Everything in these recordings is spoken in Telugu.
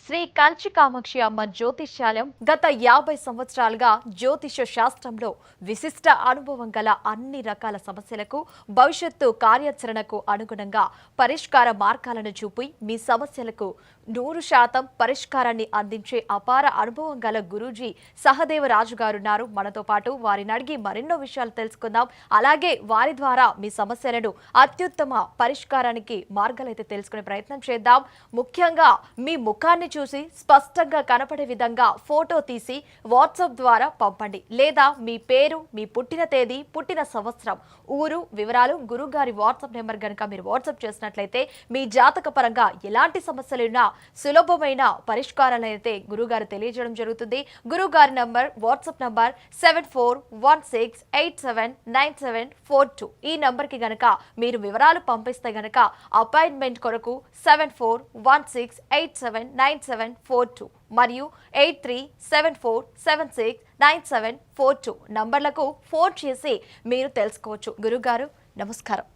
శ్రీ కంచి కామాక్షి అమ్మ జ్యోతిష్యాలయం గత 50 సంవత్సరాలుగా జ్యోతిష శాస్త్రంలో విశిష్ట అనుభవం గల అన్ని రకాల సమస్యలకు భవిష్యత్తు కార్యాచరణకు అనుగుణంగా పరిష్కార మార్గాలను చూపి మీ సమస్యలకు 100% పరిష్కారాన్ని అందించే అపార అనుభవం గల గురూజీ సహదేవరాజు గారున్నారు మనతో పాటు. వారిని అడిగి మరెన్నో విషయాలు తెలుసుకుందాం. అలాగే వారి ద్వారా మీ సమస్యలను అత్యుత్తమ పరిష్కారానికి మార్గాలైతే తెలుసుకునే ప్రయత్నం చేద్దాం. ముఖ్యంగా మీ ముఖాన్ని చూసి స్పష్టంగా కనపడే విధంగా ఫోటో తీసి వాట్సాప్ ద్వారా పంపండి. లేదా మీ పేరు, మీ పుట్టిన తేదీ, పుట్టిన సంవత్సరం, ఊరు వివరాలు గురుగారి వాట్సాప్ నెంబర్ గనుక మీరు వాట్సాప్ చేసినట్లయితే మీ జాతక పరంగా ఎలాంటి సమస్యలున్నా సులభమైన పరిష్కారాలను అయితే గురుగారు తెలియజేయడం జరుగుతుంది. గురుగారి నంబర్ వాట్సాప్ నంబర్ 7416879742. ఈ నంబర్ కి గనక మీరు వివరాలు పంపిస్తే గనక అపాయింట్మెంట్ కొరకు 7416879742 మరియు 8374769742 నంబర్లకు ఫోన్ చేసి మీరు తెలుసుకోవచ్చు. గురుగారు నమస్కారం.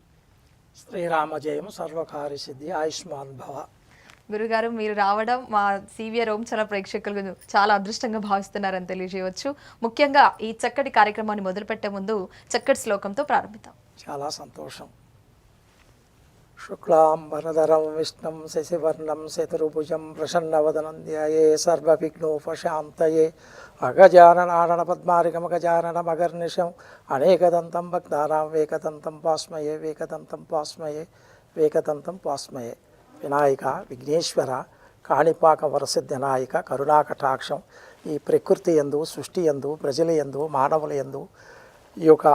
శ్రీరామ జయము సర్వకార్య సిద్ధి ఆయుష్మాన్ భవ. గురుగారు మీరు రావడం మా సివిఆర్ ఓంచాల ప్రేక్షకులు చాలా అదృష్టంగా భావిస్తున్నారని తెలియజేయవచ్చు. ముఖ్యంగా ఈ చక్కటి కార్యక్రమాన్ని మొదలుపెట్టే ముందు చక్కటి శ్లోకంతో ప్రారంభిద్దాం. చాలా సంతోషం. శుక్లాంబరధరం విష్ణుం శశివర్ణం శతరుభుజం ప్రసన్నవదనం ధ్యాయే సర్వవిఘ్నోపశాంతయే అగజాననారణ పద్మారికమగజాననమగర్నిశం అనేకదంతం భక్తానాం వేకదంతం పాస్మయే వేకదంతం పాస్మయే వేకదంతం పాస్మయే. వినాయక, విఘ్నేశ్వర, కాణిపాక వరసిద్ధ నాయక, కరుణాకటాక్షం ఈ ప్రకృతి యందు, సృష్టి యందు, ప్రజల యందు, మానవుల యందు, ఈ యొక్క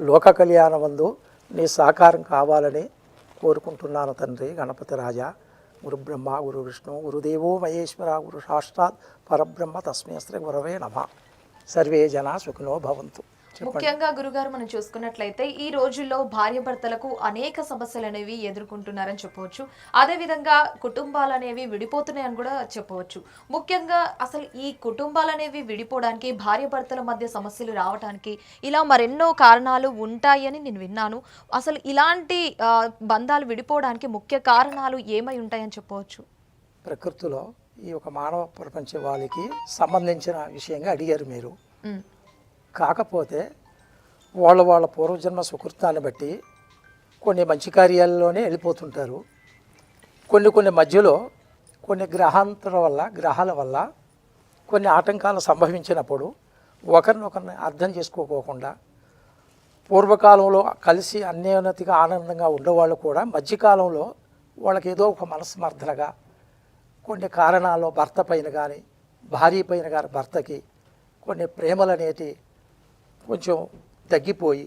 లోక కళ్యాణమందు నీ సహకారం కావాలని కోరుకుంటున్నాను తండ్రి. గణపతి రాజా, గురు బ్రహ్మ, గురు విష్ణు, గురుదేవో మహేశ్వర, గురు సాక్షాత్ పరబ్రహ్మ తస్మై శ్రీ గురవే నమః. సర్వే జనా సుఖినో భవంతు. ముఖ్యంగా గురుగారు మనం చూసుకున్నట్లయితే ఈ రోజుల్లో భార్యాభర్తలకు అనేక సమస్యలు అనేవి ఎదుర్కొంటున్నారని చెప్పవచ్చు. అదే విధంగా కుటుంబాలు అనేవి విడిపోతున్నాయని కూడా చెప్పవచ్చు. ముఖ్యంగా అసలు ఈ కుటుంబాలు అనేవి విడిపోవడానికి, భార్యాభర్తల మధ్య సమస్యలు రావడానికి ఇలా మరెన్నో కారణాలు ఉంటాయని నేను విన్నాను. అసలు ఇలాంటి బంధాలు విడిపోవడానికి ముఖ్య కారణాలు ఏమై ఉంటాయని చెప్పవచ్చు? ప్రకృతిలో ఈ యొక్క మానవ ప్రపంచ వాళ్ళకి సంబంధించిన విషయంగా అడిగారు మీరు. కాకపోతే వాళ్ళ పూర్వజన్మ సుకృతాన్ని బట్టి కొన్ని మంచి కార్యాలలోనే వెళ్ళిపోతుంటారు. కొన్ని మధ్యలో కొన్ని గ్రహాల వల్ల కొన్ని ఆటంకాలు సంభవించినప్పుడు ఒకరినొకరిని అర్థం చేసుకోకోకుండా పూర్వకాలంలో కలిసి అన్యోన్యతగా ఆనందంగా ఉండేవాళ్ళు కూడా మధ్యకాలంలో వాళ్ళకి ఏదో ఒక మనస్మర్థనగా కొన్ని కారణాల్లో భర్త పైన కానీ భార్య పైన కానీ భర్తకి కొన్ని ప్రేమలు అనేటి కొంచెం తగ్గిపోయి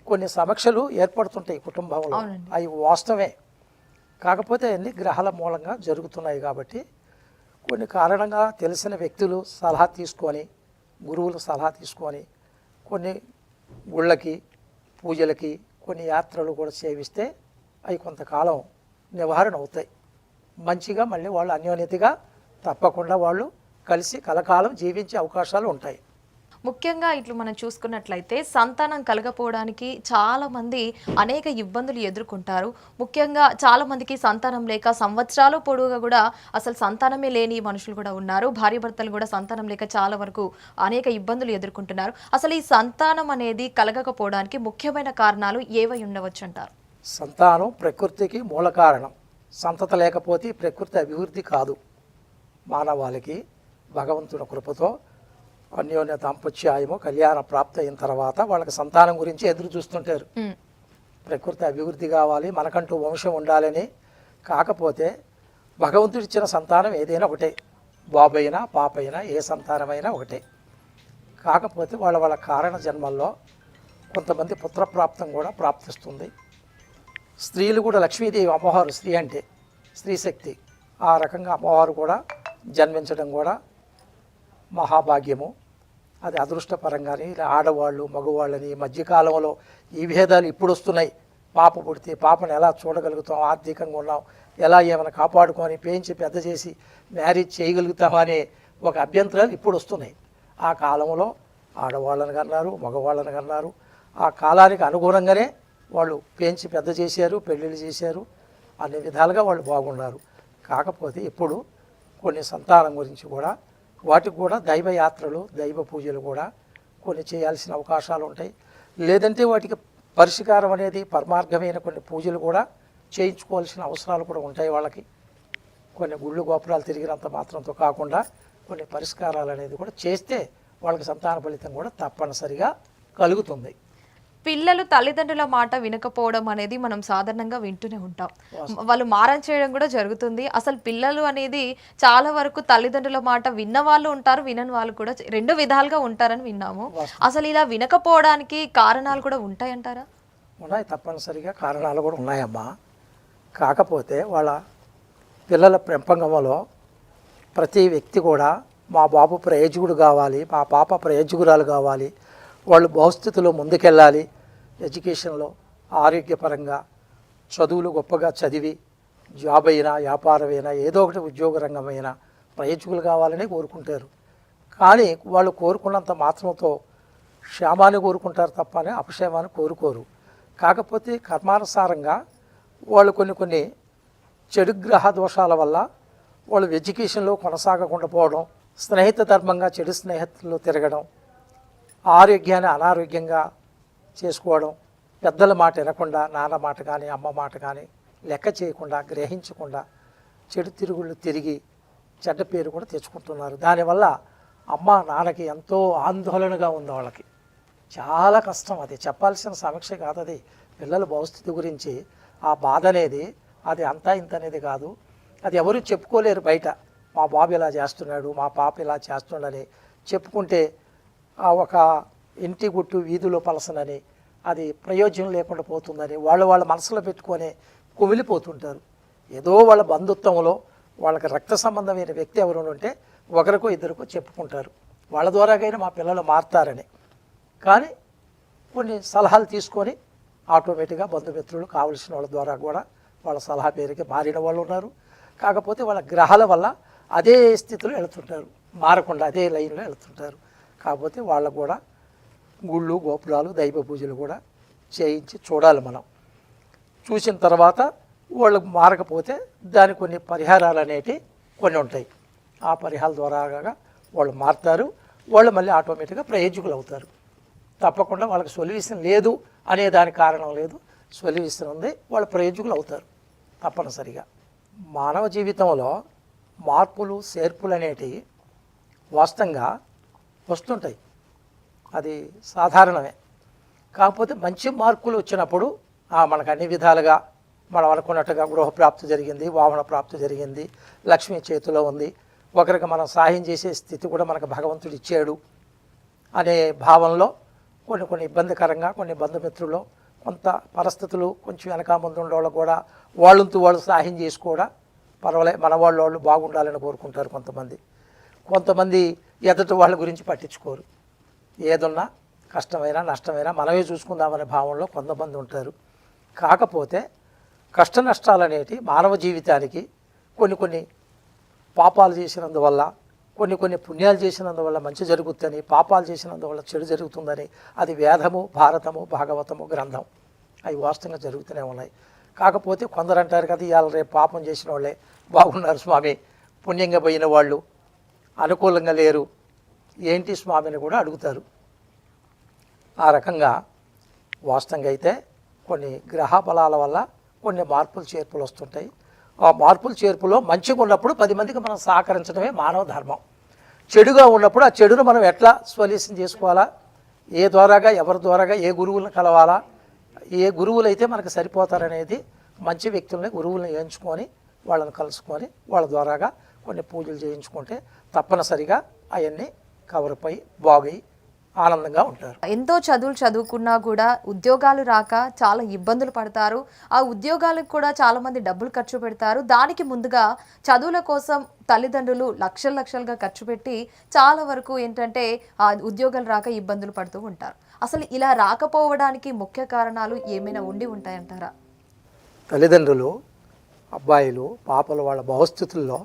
కొన్ని సమస్యలు ఏర్పడుతుంటాయి కుటుంబంలో. అవి వాస్తవమే. కాకపోతే అన్ని గ్రహాల మూలంగా జరుగుతున్నాయి కాబట్టి కొన్ని కారణంగా తెలిసిన వ్యక్తులు సలహా తీసుకొని, గురువులు సలహా తీసుకొని కొన్ని గుళ్ళకి, పూజలకి, కొన్ని యాత్రలు కూడా సేవిస్తే అవి కొంతకాలం నివారణ అవుతాయి. మంచిగా మళ్ళీ వాళ్ళు అన్యోన్యతగా తప్పకుండా వాళ్ళు కలిసి కలకాలం జీవించే అవకాశాలు ఉంటాయి. ముఖ్యంగా ఇట్లు మనం చూసుకున్నట్లయితే సంతానం కలగపోవడానికి చాలా మంది అనేక ఇబ్బందులు ఎదుర్కొంటారు. ముఖ్యంగా చాలా మందికి సంతానం లేక సంవత్సరాలు పొడవుగా కూడా అసలు సంతానమే లేని మనుషులు కూడా ఉన్నారు. భార్యాభర్తలు కూడా సంతానం లేక చాలా వరకు అనేక ఇబ్బందులు ఎదుర్కొంటున్నారు. అసలు ఈ సంతానం అనేది కలగకపోవడానికి ముఖ్యమైన కారణాలు ఏవై ఉండవచ్చు అంటారు? సంతానం ప్రకృతికి మూల కారణం. సంతత లేకపోతే ప్రకృతి అభివృద్ధి కాదు. మానవాళికి భగవంతుని కృపతో అన్యోన్య దాంపత్యాయము కళ్యాణ ప్రాప్తి అయిన తర్వాత వాళ్ళకి సంతానం గురించి ఎదురు చూస్తుంటారు. ప్రకృతి అభివృద్ధి కావాలి, మనకంటూ వంశం ఉండాలని. కాకపోతే భగవంతుడు ఇచ్చిన సంతానం ఏదైనా ఒకటే, బాబైనా పాపైనా ఏ సంతానమైనా ఒకటే. కాకపోతే వాళ్ళ కారణ జన్మల్లో కొంతమంది పుత్రప్రాప్తం కూడా ప్రాప్తిస్తుంది. స్త్రీలు కూడా లక్ష్మీదేవి అమ్మవారు, స్త్రీ అంటే స్త్రీ శక్తి. ఆ రకంగా అమ్మవారు కూడా జన్మించడం కూడా మహాభాగ్యము. అది అదృష్టపరంగానే ఇలా ఆడవాళ్ళు మగవాళ్ళని మధ్యకాలంలో ఈ భేదాలు ఇప్పుడు వస్తున్నాయి. పాప పుడితే పాపను ఎలా చూడగలుగుతాం, ఆర్థికంగా ఉన్నాం, ఎలా ఏమైనా కాపాడుకొని పెంచి పెద్ద చేసి మ్యారేజ్ చేయగలుగుతామనే ఒక అభ్యంతరాలు ఇప్పుడు వస్తున్నాయి. ఆ కాలంలో ఆడవాళ్ళని కన్నారు, మగవాళ్ళని కన్నారు. ఆ కాలానికి అనుగుణంగానే వాళ్ళు పెంచి పెద్ద చేశారు, పెళ్ళిళ్ళు చేశారు. అన్ని విధాలుగా వాళ్ళు బాగున్నారు. కాకపోతే ఇప్పుడు కొన్ని సంతానం గురించి కూడా వాటికి కూడా దైవ యాత్రలు దైవ పూజలు కూడా కొన్ని చేయాల్సిన అవకాశాలు ఉంటాయి. లేదంటే వాటికి పరిష్కారం అనేది పరమార్థమైన కొన్ని పూజలు కూడా చేయించుకోవాల్సిన అవసరాలు కూడా ఉంటాయి. వాళ్ళకి కొన్ని గుళ్ళు గోపురాలు తిరిగినంత మాత్రంతో కాకుండా కొన్ని పరిష్కారాలు అనేది కూడా చేస్తే వాళ్ళకి సంతాన ఫలితం కూడా తప్పనిసరిగా కలుగుతుంది. పిల్లలు తల్లిదండ్రుల మాట వినకపోవడం అనేది మనం సాధారణంగా వింటూనే ఉంటాం. వాళ్ళు మారం చేయడం కూడా జరుగుతుంది. అసలు పిల్లలు అనేది చాలా వరకు తల్లిదండ్రుల మాట విన్న వాళ్ళు ఉంటారు, వినని వాళ్ళు కూడా రెండు విధాలుగా ఉంటారని విన్నాము. అసలు ఇలా వినకపోవడానికి కారణాలు కూడా ఉంటాయంటారా? ఉన్నాయి, తప్పనిసరిగా కారణాలు కూడా ఉన్నాయమ్మా. కాకపోతే వాళ్ళ పిల్లల పెంపకంలో ప్రతి వ్యక్తి కూడా మా బాబు ప్రయోజకుడు కావాలి, మా పాప ప్రయోజకురాలు కావాలి, వాళ్ళు భవిష్యత్తులో ముందుకెళ్ళాలి, ఎడ్యుకేషన్లో ఆరోగ్యపరంగా చదువులు గొప్పగా చదివి జాబ్ అయినా వ్యాపారమైనా ఏదో ఒకటి ఉద్యోగ రంగమైనా ప్రయోజకులు కావాలని కోరుకుంటారు. కానీ వాళ్ళు కోరుకున్నంత మాత్రంతో క్షేమాన్ని కోరుకుంటారు తప్పని అపక్షేమాన్ని కోరుకోరు. కాకపోతే కర్మానుసారంగా వాళ్ళు కొన్ని చెడు గ్రహ దోషాల వల్ల వాళ్ళు ఎడ్యుకేషన్లో కొనసాగకుండా పోవడం, స్నేహిత ధర్మంగా చెడు స్నేహితులు తిరగడం, ఆరోగ్యాన్ని అనారోగ్యంగా చేసుకోవడం, పెద్దల మాట వినకుండా నాన్న మాట కానీ అమ్మ మాట కానీ లెక్క చేయకుండా గ్రహించకుండా చెడు తిరుగుళ్ళు తిరిగి చెడ్డ పేరు కూడా తెచ్చుకుంటున్నారు. దానివల్ల అమ్మ నాన్నకి ఎంతో ఆందోళనగా ఉంది. వాళ్ళకి చాలా కష్టం. అది చెప్పాల్సిన సమీక్ష కాదు. అది పిల్లల భవిష్యత్తు గురించి ఆ బాధ అనేది అది అంతా ఇంత అనేది కాదు. అది ఎవరు చెప్పుకోలేరు బయట. మా బాబు ఇలా చేస్తున్నాడు, మా పాప ఇలా చేస్తుండని చెప్పుకుంటే ఒక ఇంటి గుట్టు వీధిలో పలసనని అది ప్రయోజనం లేకుండా పోతుందని వాళ్ళ మనసులో పెట్టుకొని కుమిలిపోతుంటారు. ఏదో వాళ్ళ బంధుత్వంలో వాళ్ళకి రక్త సంబంధమైన వ్యక్తి ఎవరు ఉంటే ఒకరికో ఇద్దరికో చెప్పుకుంటారు, వాళ్ళ ద్వారాగైనా మా పిల్లలు మారుతారని. కానీ కొన్ని సలహాలు తీసుకొని ఆటోమేటిక్గా బంధుమిత్రులు కావలసిన వాళ్ళ ద్వారా కూడా వాళ్ళ సలహా పేరుకి మారిన వాళ్ళు ఉన్నారు. కాకపోతే వాళ్ళ గ్రహాల వల్ల అదే స్థితిలో వెళుతుంటారు, మారకుండా అదే లైన్లో వెళుతుంటారు. కాకపోతే వాళ్ళకు కూడా గుళ్ళు గోపురాలు దైవ పూజలు కూడా చేయించి చూడాలి. మనం చూసిన తర్వాత వాళ్ళు మారకపోతే దానికి కొన్ని పరిహారాలు అనేటివి కొన్ని ఉంటాయి. ఆ పరిహారాల ద్వారా వాళ్ళు మారుతారు. వాళ్ళు మళ్ళీ ఆటోమేటిక్గా ప్రయోజకులు అవుతారు. తప్పకుండా వాళ్ళకి సొల్యూషన్ లేదు అనే దానికి కారణం లేదు, సొల్యూషన్ ఉంది, వాళ్ళు ప్రయోజకులు అవుతారు తప్పనిసరిగా. మానవ జీవితంలో మార్పులు చేర్పులు అనేటివి వాస్తవంగా వస్తుంటాయి, అది సాధారణమే. కాకపోతే మంచి మార్పులు వచ్చినప్పుడు మనకు అన్ని విధాలుగా మనం అనుకున్నట్టుగా గృహప్రాప్తి జరిగింది, వాహన ప్రాప్తి జరిగింది, లక్ష్మీ చేతిలో ఉంది, ఒకరికి మనం సహాయం చేసే స్థితి కూడా మనకు భగవంతుడు ఇచ్చాడు అనే భావంలో కొన్ని ఇబ్బందికరంగా కొన్ని బంధుమిత్రులు కొంత పరిస్థితులు కొంచెం వెనక ముందు ఉండేవాళ్ళు కూడా వాళ్ళంతూ వాళ్ళు సహాయం చేసి కూడా పర్వాలేదు మన వాళ్ళు బాగుండాలని కోరుకుంటారు. కొంతమంది ఎదుటి వాళ్ళ గురించి పట్టించుకోరు. ఏదున్నా కష్టమైనా నష్టమైనా మనమే చూసుకుందామనే భావంలో కొంతమంది ఉంటారు. కాకపోతే కష్ట నష్టాలు అనేటి మానవ జీవితానికి కొన్ని పాపాలు చేసినందువల్ల కొన్ని పుణ్యాలు చేసినందువల్ల మంచి జరుగుతుందని, పాపాలు చేసినందువల్ల చెడు జరుగుతుందని అది వేదము భారతము భాగవతము గ్రంథం అవి వాస్తవంగా జరుగుతూనే ఉన్నాయి. కాకపోతే కొందరు అంటారు కదా ఇవాళ రేపు పాపం చేసిన వాళ్ళే బాగున్నారు స్వామి, పుణ్యంగా పోయిన వాళ్ళు అనుకూలంగా లేరు ఏంటి స్వామిని కూడా అడుగుతారు. ఆ రకంగా వాస్తవంగా అయితే కొన్ని గ్రహ బలాల వల్ల కొన్ని మార్పులు చేర్పులు వస్తుంటాయి. ఆ మార్పులు చేర్పులో మంచిగా ఉన్నప్పుడు 10 మందికి మనం సహకరించడమే మానవ ధర్మం. చెడుగా ఉన్నప్పుడు ఆ చెడును మనం ఎట్లా సొల్యూషన్ చేసుకోవాలా, ఏ ద్వారాగా ఎవరి ద్వారాగా ఏ గురువులను కలవాలా, ఏ గురువులు అయితే మనకు సరిపోతారనేది మంచి వ్యక్తులని గురువులను ఎంచుకొని వాళ్ళని కలుసుకొని వాళ్ళ ద్వారాగా కొన్ని పూజలు చేయించుకుంటే తప్పనిసరిగా అవన్నీ కవరప్ అయ్యి బాగు ఆనందంగా ఉంటారు. ఎంతో చదువులు చదువుకున్నా కూడా ఉద్యోగాలు రాక చాలా ఇబ్బందులు పడతారు. ఆ ఉద్యోగాలకు కూడా చాలా మంది డబ్బులు ఖర్చు పెడతారు. దానికి ముందుగా చదువుల కోసం తల్లిదండ్రులు లక్షలుగా ఖర్చు పెట్టి చాలా వరకు ఏంటంటే ఆ ఉద్యోగాలు రాక ఇబ్బందులు పడుతూ ఉంటారు. అసలు ఇలా రాకపోవడానికి ముఖ్య కారణాలు ఏమైనా ఉండి ఉంటాయంటారా? తల్లిదండ్రులు అబ్బాయిలు పాపలు వాళ్ళ భవిష్యత్తుల్లో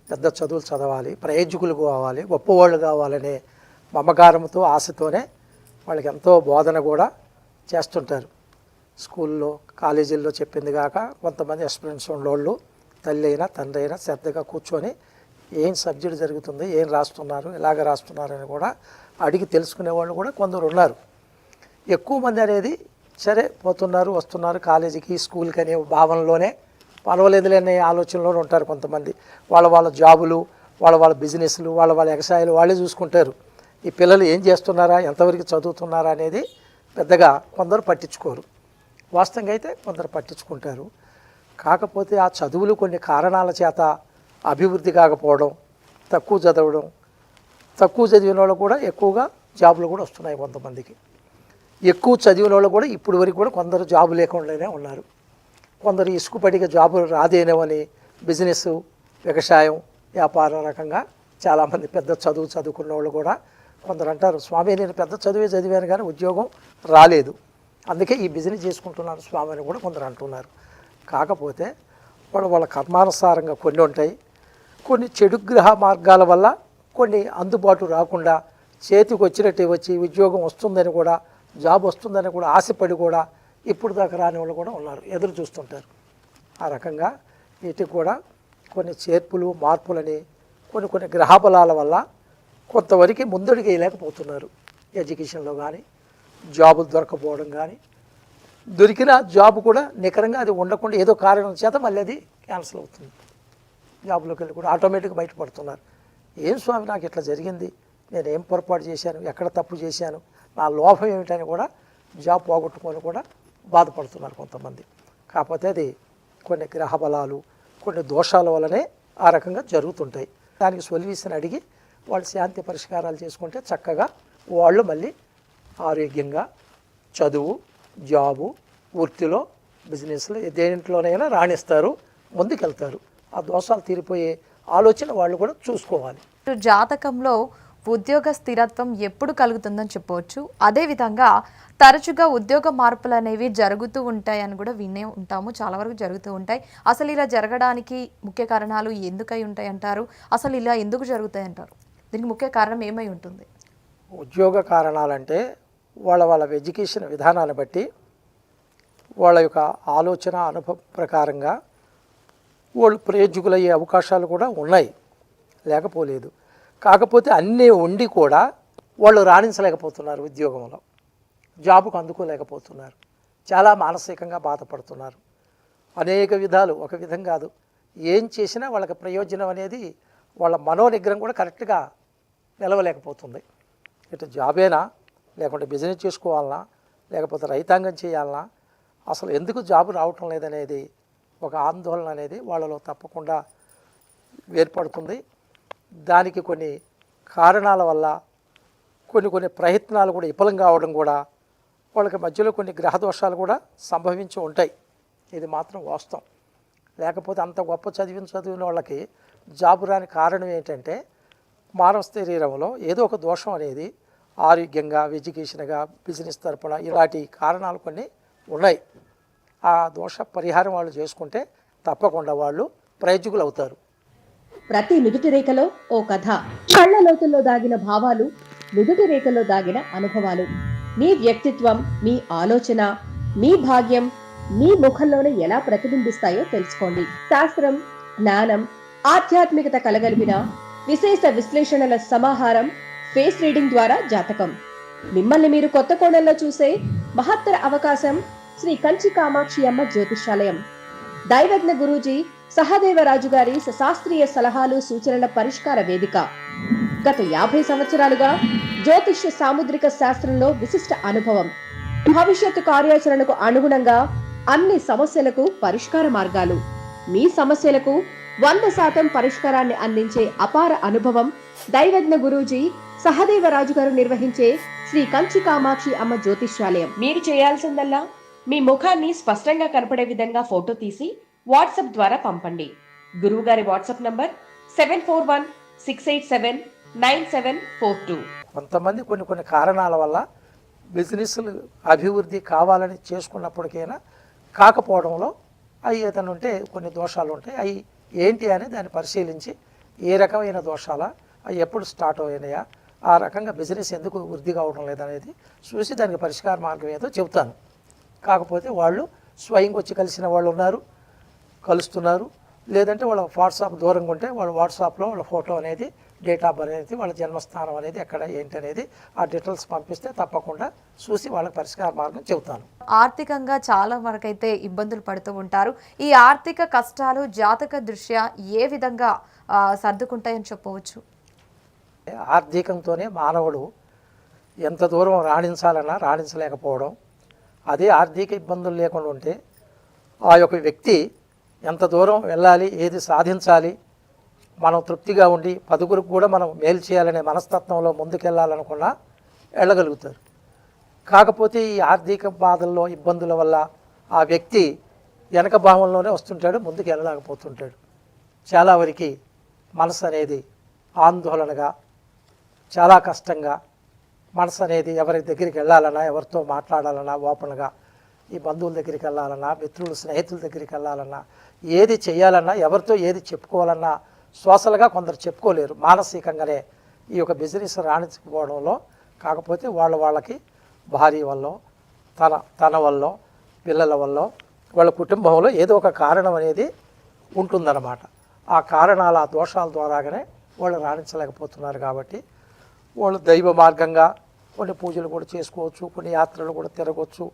పెద్ద చదువులు చదవాలి, ప్రయోజకులు కావాలి, గొప్పవాళ్ళు కావాలనే మమకారంతో ఆశతోనే వాళ్ళకి ఎంతో బోధన కూడా చేస్తుంటారు. స్కూల్లో కాలేజీల్లో చెప్పింది కాక కొంతమంది ఎక్స్పీరియన్స్ ఉన్నోళ్ళు తల్లి అయినా తండ్రి అయినా శ్రద్ధగా కూర్చొని ఏం సబ్జెక్ట్ జరుగుతుంది, ఏం రాస్తున్నారు, ఎలాగ రాస్తున్నారు అని కూడా అడిగి తెలుసుకునే వాళ్ళు కూడా కొందరు ఉన్నారు. ఎక్కువ మంది అనేది సరే పోతున్నారు వస్తున్నారు కాలేజీకి స్కూల్కి అనే భావనలోనే పర్వాలేదులే అనే ఆలోచనలో ఉంటారు కొంతమంది. వాళ్ళ జాబులు, వాళ్ళ బిజినెస్లు, వాళ్ళ వ్యవసాయాలు వాళ్ళే చూసుకుంటారు. ఈ పిల్లలు ఏం చేస్తున్నారా, ఎంతవరకు చదువుతున్నారా అనేది పెద్దగా కొందరు పట్టించుకోరు. వాస్తవంగా అయితే కొందరు పట్టించుకుంటారు. కాకపోతే ఆ చదువులు కొన్ని కారణాల చేత అభివృద్ధి కాకపోవడం, తక్కువ చదవడం, తక్కువ చదివిన వాళ్ళు కూడా ఎక్కువగా జాబులు కూడా వస్తున్నాయి కొంతమందికి. ఎక్కువ చదివిన వాళ్ళు కూడా ఇప్పుడు వరకు కూడా కొందరు జాబు లేకుండానే ఉన్నారు. కొందరు ఇసుకుపడిగా జాబు రాదేనేమని బిజినెస్, వ్యవసాయం, వ్యాపారం రకంగా చాలామంది పెద్ద చదువుకున్న వాళ్ళు కూడా కొందరు అంటారు, స్వామి నేను పెద్ద చదివాను కానీ ఉద్యోగం రాలేదు, అందుకే ఈ బిజినెస్ చేసుకుంటున్నాను స్వామి అని కూడా కొందరు అంటున్నారు. కాకపోతే వాళ్ళ కర్మానుసారంగా కొన్ని ఉంటాయి. కొన్ని చెడు గ్రహ మార్గాల వల్ల కొన్ని అందుబాటు రాకుండా చేతికి వచ్చినట్టు వచ్చి ఉద్యోగం వస్తుందని కూడా, జాబ్ వస్తుందని కూడా ఆశపడి కూడా ఇప్పుడు దాకా రాని వాళ్ళు కూడా ఉన్నారు, ఎదురు చూస్తుంటారు. ఆ రకంగా వీటికి కూడా కొన్ని చేర్పులు మార్పులని కొన్ని గ్రహబలాల వల్ల కొంతవరకు ముందడుగు వేయలేకపోతున్నారు. ఎడ్యుకేషన్లో కానీ జాబులు దొరకపోవడం కానీ, దొరికిన జాబ్ కూడా నికరంగా అది ఉండకుండా ఏదో కారణం చేత మళ్ళీ అది క్యాన్సిల్ అవుతుంది. జాబ్లోకి వెళ్ళి కూడా ఆటోమేటిక్గా బయటపడుతున్నారు. ఏం స్వామి నాకు ఇట్లా జరిగింది, నేను ఏం పొరపాటు చేశాను, ఎక్కడ తప్పు చేశాను, నా లోపం ఏమిటని కూడా జాబ్ పోగొట్టుకొని కూడా బాధపడుతున్నారు కొంతమంది. కాకపోతే అది కొన్ని గ్రహబలాలు, కొన్ని దోషాల వల్లనే ఆ రకంగా జరుగుతుంటాయి. దానికి సొల్యూషన్ అడిగి వాళ్ళు శాంతి పరిష్కారాలు చేసుకుంటే చక్కగా వాళ్ళు మళ్ళీ ఆరోగ్యంగా చదువు, జాబు, వృత్తిలో, బిజినెస్లో దేంట్లోనైనా రాణిస్తారు, ముందుకెళ్తారు. ఆ దోషాలు తీరిపోయే ఆలోచన వాళ్ళు కూడా చూసుకోవాలి. జాతకంలో ఉద్యోగ స్థిరత్వం ఎప్పుడు కలుగుతుందని చెప్పవచ్చు. అదేవిధంగా తరచుగా ఉద్యోగ మార్పులు అనేవి జరుగుతూ ఉంటాయని కూడా వినే ఉంటాము, చాలా వరకు జరుగుతూ ఉంటాయి. అసలు ఇలా జరగడానికి ముఖ్య కారణాలు ఎందుకై ఉంటాయి అంటారు? అసలు ఇలా ఎందుకు జరుగుతాయి అంటారు? దీనికి ముఖ్య కారణం ఏమై ఉంటుంది? ఉద్యోగ కారణాలంటే వాళ్ళ ఎడ్యుకేషన్ విధానాన్ని బట్టి, వాళ్ళ యొక్క ఆలోచన అనుభవం ప్రకారంగా వాళ్ళు ప్రయోజకులయ్యే అవకాశాలు కూడా ఉన్నాయి, లేకపోలేదు. కాకపోతే అన్నీ ఉండి కూడా వాళ్ళు రాణించలేకపోతున్నారు, ఉద్యోగంలో జాబుకు అందుకోలేకపోతున్నారు, చాలా మానసికంగా బాధపడుతున్నారు. అనేక విధాలు, ఒక విధం కాదు, ఏం చేసినా వాళ్ళకి ప్రయోజనం అనేది వాళ్ళ మనోనిగ్రహం కూడా కరెక్ట్గా నిలవలేకపోతుంది. ఇటు జాబేనా, లేకుంటే బిజినెస్ చేసుకోవాలన్నా, లేకపోతే రైతాంగం చేయాలన్నా, అసలు ఎందుకు జాబు రావటం లేదనేది ఒక ఆందోళన అనేది వాళ్ళలో తప్పకుండా ఏర్పడుతుంది. దానికి కొన్ని కారణాల వల్ల కొన్ని ప్రయత్నాలు కూడా విఫలం కావడం కూడా, వాళ్ళకి మధ్యలో కొన్ని గ్రహదోషాలు కూడా సంభవించి ఉంటాయి. ఇది మాత్రం వాస్తవం. లేకపోతే అంత గొప్ప చదివిన వాళ్ళకి జాబు రాని కారణం ఏంటంటే మానవ శరీరంలో ఏదో ఒక దోషం అనేది ఆరోగ్యంగా, ఎడ్యుకేషన్గా, బిజినెస్ తరపున ఇలాంటి కారణాలు కొన్ని ఉన్నాయి. ఆ దోష పరిహారం వాళ్ళు చేసుకుంటే తప్పకుండా వాళ్ళు ప్రయోజకులు అవుతారు. ప్రతి నుదుటి రేఖలో ఓ కథ, కళ్ళ లోతుల్లో దాగిన భావాలు, నుదుటి రేఖలో దాగిన అనుభవాలు. మీ వ్యక్తిత్వం, మీ ఆలోచన, మీ భాగ్యం మీ ముఖంలోనే ఎలా ప్రతిబింబిస్తాయో తెలుసుకోండి. శాస్త్రం, జ్ఞానం, ఆధ్యాత్మికత కలగలిపిన విశేష విశ్లేషణల సమాహారం ఫేస్ రీడింగ్ ద్వారా జాతకం. మిమ్మల్ని మీరు కొత్త కోణంలో చూసే మహత్తర అవకాశం శ్రీ కంచి కామాక్షి అమ్మ జ్యోతిష్యాలయం. దైవజ్ఞ గురూజీ సహదేవరాజు గారి శాస్త్రీయ సలహాలు, సూచనల పరిష్కార వేదిక. గత 50 సంవత్సరాలుగా జ్యోతిష్య సాముద్రిక శాస్త్రంలో విశిష్ట అనుభవం. భవిష్యత్తు కార్యాచరణకు అనుగుణంగా అన్ని సమస్యలకు పరిష్కార మార్గాలు. మీ సమస్యలకు 100% పరిష్కారాన్ని అందించే అపార అనుభవం దైవజ్ఞ గురూజీ సహదేవరాజు గారు నిర్వహించే శ్రీ కంచి కామాక్షి అమ్మ జ్యోతిష్యాలయం. మీరు చేయాల్సిందల్లా మీ ముఖాన్ని స్పష్టంగా కనపడే విధంగా ఫోటో తీసి వాట్సాప్ ద్వారా పంపండి. గురువు గారి వాట్సాప్ నంబర్ 7416879742. కొంతమంది కొన్ని కారణాల వల్ల బిజినెస్లు అభివృద్ధి కావాలని చేసుకున్నప్పటికైనా కాకపోవడంలో అవి ఏదైనా ఉంటే కొన్ని దోషాలు ఉంటాయి. అవి ఏంటి అని దాన్ని పరిశీలించి ఏ రకమైన దోషాలా, అవి ఎప్పుడు స్టార్ట్ అయినాయా, ఆ రకంగా బిజినెస్ ఎందుకు వృద్ధి కావడం లేదనేది చూసి దానికి పరిష్కార మార్గం ఏదో చెబుతాను. కాకపోతే వాళ్ళు స్వయంగా వచ్చి కలిసిన వాళ్ళు ఉన్నారు, కలుస్తున్నారు, లేదంటే వాళ్ళ వాట్సాప్ దూరంగా ఉంటే వాళ్ళ వాట్సాప్లో వాళ్ళ ఫోటో అనేది, డేట్ ఆఫ్ బర్త్ అనేది, వాళ్ళ జన్మస్థానం అనేది ఎక్కడ ఏంటి అనేది ఆ డీటెయిల్స్ పంపిస్తే తప్పకుండా చూసి వాళ్ళకి పరిష్కార మార్గం చెబుతాను. ఆర్థికంగా చాలా వరకైతే ఇబ్బందులు పడుతూ ఉంటారు. ఈ ఆర్థిక కష్టాలు జాతక దృష్ట్యా ఏ విధంగా సర్దుకుంటాయని చెప్పవచ్చు? ఆర్థికంతోనే మానవుడు ఎంత దూరం రాణించాలన్నా రాణించలేకపోవడం, అదే ఆర్థిక ఇబ్బందులు లేకుండా ఉంటే ఆ యొక్క వ్యక్తి ఎంత దూరం వెళ్ళాలి, ఏది సాధించాలి, మనం తృప్తిగా ఉండి పదుగురికి కూడా మనం మేలు చేయాలనే మనస్తత్వంలో ముందుకెళ్ళాలనుకున్నా వెళ్ళగలుగుతారు. కాకపోతే ఈ ఆర్థిక బాధల్లో ఇబ్బందుల వల్ల ఆ వ్యక్తి వెనక భావంలోనే వస్తుంటాడు, ముందుకు వెళ్ళలేకపోతుంటాడు. చాలా వరకు మనసు అనేది ఆందోళనగా, చాలా కష్టంగా, మనసు అనేది ఎవరి దగ్గరికి వెళ్ళాలన్నా, ఎవరితో మాట్లాడాలన్నా ఓపెన్గా, ఈ బంధువుల దగ్గరికి వెళ్ళాలన్నా, మిత్రులు స్నేహితుల దగ్గరికి వెళ్ళాలన్నా, ఏది చేయాలన్నా, ఎవరితో ఏది చెప్పుకోవాలన్నా సోషల్గా కొందరు చెప్పుకోలేరు. మానసికంగానే ఈ యొక్క బిజినెస్ రాణించకపోవడంలో, కాకపోతే వాళ్ళకి భార్య వల్ల, తన వల్ల, పిల్లల వల్ల, వాళ్ళ కుటుంబంలో ఏదో ఒక కారణం అనేది ఉంటుందన్నమాట. ఆ కారణాల ఆ దోషాల ద్వారాగానే వాళ్ళు రాణించలేకపోతున్నారు. కాబట్టి వాళ్ళు దైవ మార్గంగా కొన్ని పూజలు కూడా చేసుకోవచ్చు, కొన్ని యాత్రలు కూడా తిరగవచ్చు.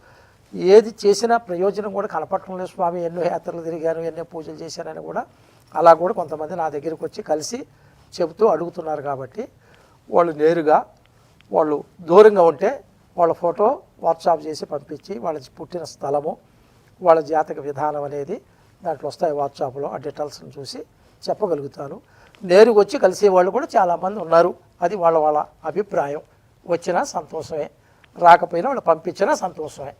ఏది చేసినా ప్రయోజనం కూడా కనపడటం లేదు స్వామి, ఎన్నో యాత్రలు తిరిగాను, ఎన్నో పూజలు చేశానని కూడా అలా కూడా కొంతమంది నా దగ్గరికి వచ్చి కలిసి చెబుతూ అడుగుతున్నారు. కాబట్టి వాళ్ళు నేరుగా, వాళ్ళు దూరంగా ఉంటే వాళ్ళ ఫోటో వాట్సాప్ చేసి పంపించి వాళ్ళ పుట్టిన స్థలము, వాళ్ళ జాతక విధానం అనేది దాంట్లో వస్తాయి వాట్సాప్లో, ఆ డీటెయిల్స్ని చూసి చెప్పగలుగుతాను. నేరుగా వచ్చి కలిసే వాళ్ళు కూడా చాలామంది ఉన్నారు. అది వాళ్ళ అభిప్రాయం. వచ్చినా సంతోషమే, రాకపోయినా వాళ్ళు పంపించినా సంతోషమే.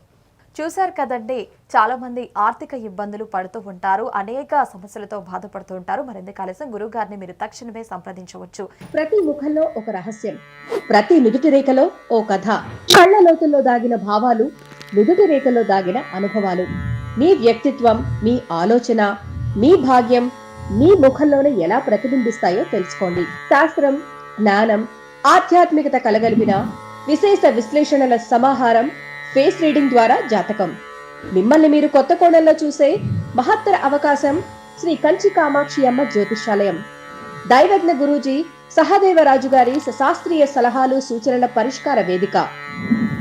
చూశారు కదండి, చాలా మంది ఆర్థిక ఇబ్బందులు పడుతూ ఉంటారు, అనేక సమస్యలతో బాధపడుతూ ఉంటారు. మరెందుకు ఆలస్యం, గురువు గారిని మీరు తక్షణమే సంప్రదించవచ్చు. ప్రతి ముఖంలో ఒక రహస్యం, ప్రతి నుదుటి రేఖలో ఓ కథ. కళ్ళ లోతుల్లో దాగిన భావాలు, నుదుటి రేఖలో దాగిన అనుభవాలు. మీ వ్యక్తిత్వం, మీ ఆలోచన, మీ భాగ్యం మీ ముఖంలోనే ఎలా ప్రతిబింబిస్తాయో తెలుసుకోండి. శాస్త్రం, జ్ఞానం, ఆధ్యాత్మికత కలగలిపిన విశేష విశ్లేషణల సమాహారం ఫేస్ రీడింగ్ ద్వారా జాతకం. మిమ్మల్ని మీరు కొత్త కోణంలో చూసే మహత్తర అవకాశం శ్రీ కంచి కామాక్షి అమ్మ జ్యోతిషాలయం. దైవజ్ఞ గురూజీ సహదేవరాజు గారి శాస్త్రీయ సలహాలు, సూచనల పరిష్కార వేదిక.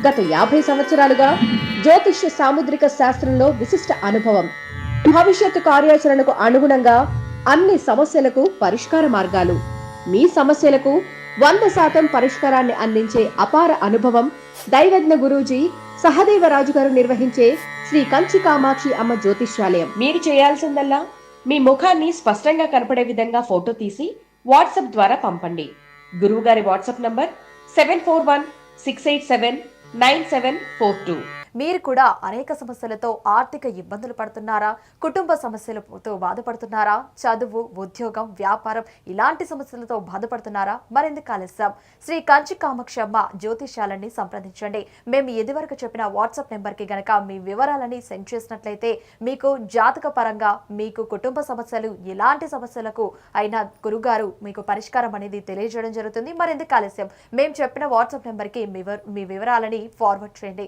గత 50 సంవత్సరాలుగా జ్యోతిష్య సాముద్రిక శాస్త్రంలో విశిష్ట అనుభవం. భవిష్యత్తు కార్యాచరణకు అనుగుణంగా అన్ని సమస్యలకు పరిష్కార మార్గాలు. మీ సమస్యలకు 100% పరిష్కారాన్ని అందించే అపార అనుభవం దైవజ్ఞ గురూజీ సహదేవరాజు గారు నిర్వహించే శ్రీ కంచి కామాక్షి అమ్మ జ్యోతిష్యాలయం. మీరు చేయాల్సిందల్లా మీ ముఖాన్ని స్పష్టంగా కనపడే విధంగా ఫోటో తీసి వాట్సాప్ ద్వారా పంపండి. గురువు గారి వాట్సాప్ నంబర్ 7416879742. మీరు కూడా అనేక సమస్యలతో ఆర్థిక ఇబ్బందులు పడుతున్నారా? కుటుంబ సమస్యలతో బాధపడుతున్నారా? చదువు, ఉద్యోగం, వ్యాపారం ఇలాంటి సమస్యలతో బాధపడుతున్నారా? మరెందుకు ఆలస్యం, శ్రీ కంచి కామాక్షి అమ్మ జ్యోతిష్యాలని సంప్రదించండి. మేము ఇదివరకు చెప్పిన వాట్సాప్ నెంబర్కి గనక మీ వివరాలని సెండ్ చేసినట్లయితే మీకు జాతక పరంగా మీకు కుటుంబ సమస్యలు ఎలాంటి సమస్యలకు అయినా గురుగారు మీకు పరిష్కారం అనేది తెలియజేయడం జరుగుతుంది. మరెందుకు ఆలస్యం, మేము చెప్పిన వాట్సాప్ నెంబర్కి మీ వివరాలని ఫార్వర్డ్ చేయండి.